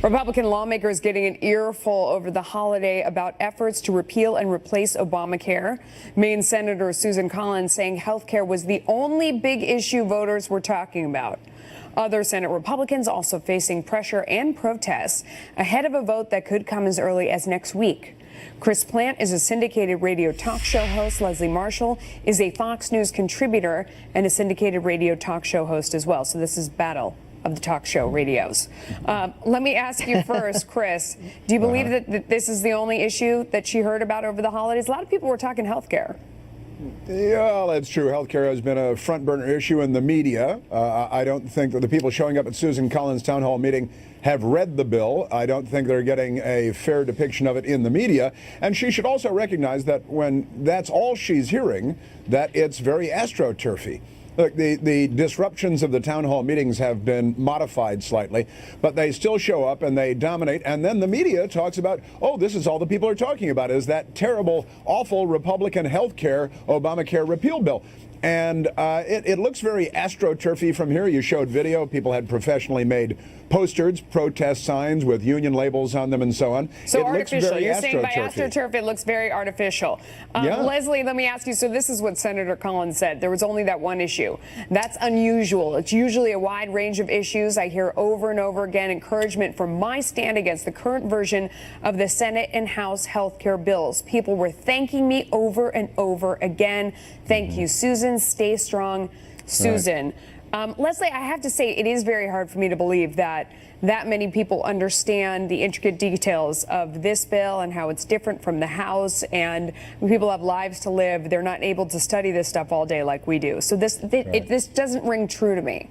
Republican lawmakers getting an earful over the holiday about efforts to repeal and replace Obamacare. Maine Senator Susan Collins saying health care was the only big issue voters were talking about. Other Senate Republicans also facing pressure and protests ahead of a vote that could come as early as next week. Chris Plante is a syndicated radio talk show host. Leslie Marshall is a Fox News contributor and a syndicated radio talk show host as well. So this is battle of the talk show radios. Let me ask you first, Chris, do you believe that this is the only issue that she heard about over the holidays? A lot of people were talking health care. Yeah, that's true. Healthcare has been a front burner issue in the media. I don't think that the people showing up at Susan Collins' town hall meeting have read the bill. I don't think they're getting a fair depiction of it in the media. And she should also recognize that when that's all she's hearing, that it's very astroturfy. Look, the disruptions of the town hall meetings have been modified slightly, but they still show up and they dominate. And then the media talks about, oh, this is all the people are talking about is that terrible, awful Republican health care, Obamacare repeal bill. And it looks very astroturfy from here. You showed video. People had professionally made posters, protest signs with union labels on them and so on. So it artificial. Looks very You're saying by astroturfy. astroturf it looks very artificial. Yeah. Leslie, let me ask you, so this is what Senator Collins said. There was only that one issue. That's unusual. It's usually a wide range of issues. I hear over and over again encouragement for my stand against the current version of the Senate and House health care bills. People were thanking me over and over again. Thank you, Susan. Stay strong, Susan. Right. Leslie, I have to say it is very hard for me to believe that many people understand the intricate details of this bill and how it's different from the House. And when people have lives to live, they're not able to study this stuff all day like we do. So this doesn't ring true to me.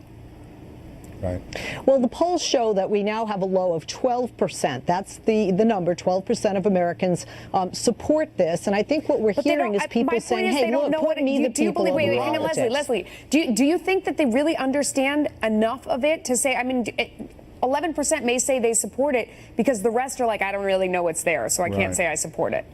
Right. Well, the polls show that we now have a low of 12%. That's the number. 12% of Americans support this. And I think what we're hearing is people saying, hey, look, put me the people over politics. Leslie, do you think that they really understand enough of it to say, I mean, 11% may say they support it because the rest are like, I don't really know what's there, so I can't say I support it.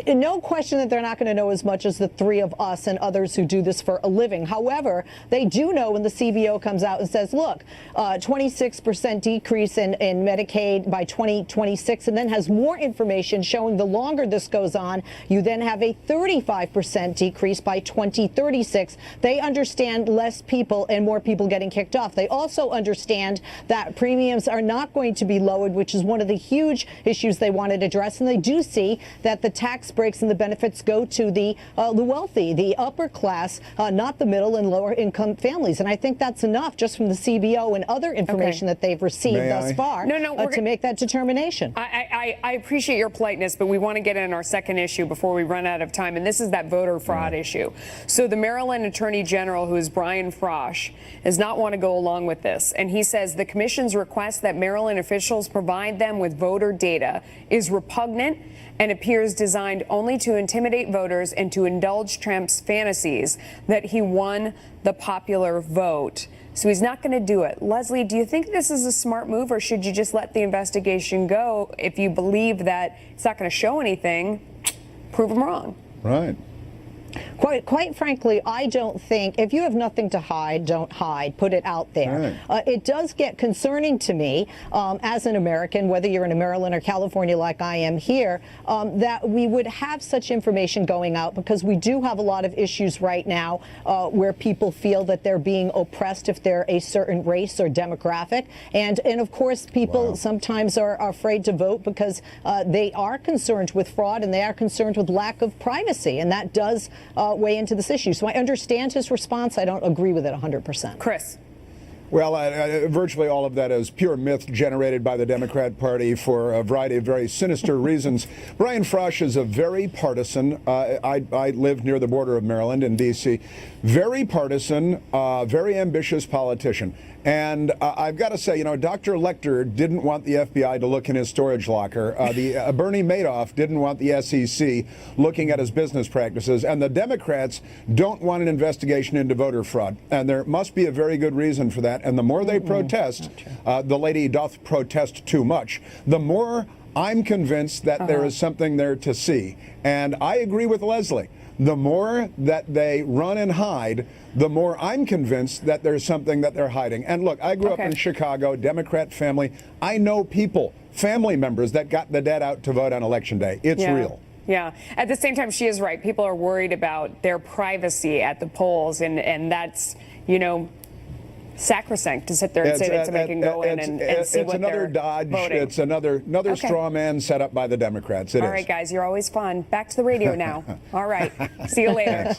No question that they're not going to know as much as the three of us and others who do this for a living. However, they do know when the CBO comes out and says, look, 26% decrease in Medicaid by 2026, and then has more information showing the longer this goes on, you then have a 35% decrease by 2036. They understand less people and more people getting kicked off. They also understand that premiums are not going to be lowered, which is one of the huge issues they wanted to address. And they do see that the tax breaks and the benefits go to the wealthy, the upper class, not the middle and lower income families. And I think that's enough just from the CBO and other information that they've received thus far to make that determination. I appreciate your politeness, but we want to get in our second issue before we run out of time, and this is that voter fraud issue. So the Maryland Attorney General, who is Brian Frosh, does not want to go along with this. And he says the commission's request that Maryland officials provide them with voter data is repugnant and appears designed only to intimidate voters and to indulge Trump's fantasies that he won the popular vote. So he's not going to do it. Leslie, do you think this is a smart move, or should you just let the investigation go if you believe that it's not going to show anything? Prove him wrong. Right. Quite frankly, I don't think, if you have nothing to hide, don't hide. Put it out there. Right. It does get concerning to me as an American, whether you're in Maryland or California like I am here, that we would have such information going out, because we do have a lot of issues right now where people feel that they're being oppressed if they're a certain race or demographic. And of course, people sometimes are afraid to vote because they are concerned with fraud and they are concerned with lack of privacy. And that does weigh into this issue. So I understand his response. I don't agree with it 100%. Chris. Well, virtually all of that is pure myth generated by the Democrat Party for a variety of very sinister reasons. Brian Frosh is a very partisan, I live near the border of Maryland in D.C., very partisan, very ambitious politician. And I've got to say, you know, Dr. Lecter didn't want the FBI to look in his storage locker. Bernie Madoff didn't want the SEC looking at his business practices. And the Democrats don't want an investigation into voter fraud. And there must be a very good reason for that. And the more they protest, the lady doth protest too much, the more I'm convinced that there is something there to see. And I agree with Leslie. The more that they run and hide, the more I'm convinced that there's something that they're hiding. And look, I grew up in Chicago, Democrat family. I know people, family members that got the dead out to vote on Election Day. It's real. Yeah. At the same time, she is right. People are worried about their privacy at the polls, and that's, you know, sacrosanct to sit there and say that somebody can go in and see what they're voting. It's another straw man set up by the Democrats. All right, guys, you're always fun. Back to the radio now. All right. See you later.